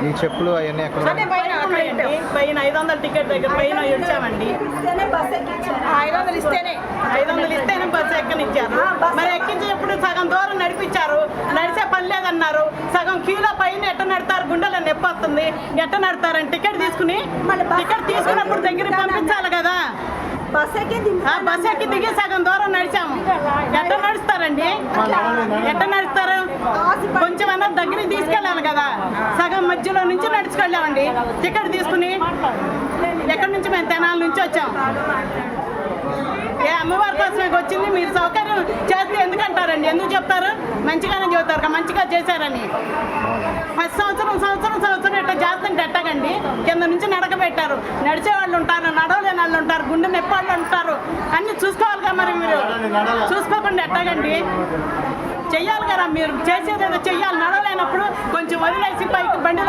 ఈ చెప్పులు అవన్నీ ఎక్కడ పైన 500 టికెట్ దగ్గర పైన ఇచ్చామండి. 500 ఇస్తేనే బస్సు ఎక్కనిచ్చారు. మరి ఎక్కించేటప్పుడు సగం దూరం నడిపించారు. నడిచే పని లేదన్నారు. సగం క్యూలో పైన ఎట్ట నడతారు, గుండెలో నొప్పి వస్తుంది, ఎట్ట నడతారని టికెట్ తీసుకున్నప్పుడు దగ్గర పంపించాలి కదా. బస్ ఎక్కి దిగి సగం దూరం నడిచాము. ఎట్ట నడుస్తారండి? ఎట్ట నడుస్తారు? కొంచెం అన్నా దగ్గరికి తీసుకెళ్ళాలి కదా. సగం మధ్యలో నుంచి నడుచుకెళ్ళామండి టికెట్ తీసుకుని. ఎక్కడి నుంచి మేము తెనాల నుంచి వచ్చాం. ఏ అమ్మవారి కోసమే వచ్చింది. మీరు సౌకర్యం చేస్తే ఎందుకంటారండి? ఎందుకు చెప్తారు? మంచిగానే చెబుతారు, మంచిగా చేశారని. ఫస్ట్ సంవత్సరం ఇట్లా చేస్తుంటే ఎట్టగండి. కింద నుంచి నడకబెట్టారు. నడిచే వాళ్ళు ఉంటారు, నడవలేని వాళ్ళు ఉంటారు, గుండె నొప్పి వాళ్ళు ఉంటారు. అన్ని చూసుకోవాలిగా. మరి మీరు చూసుకోకుండా ఎట్టగండి? చెయ్యాలి కదా. మీరు చేసేది ఏదో చెయ్యాలి. నడవలేనప్పుడు కొంచెం వదిలేసి పైకి బండి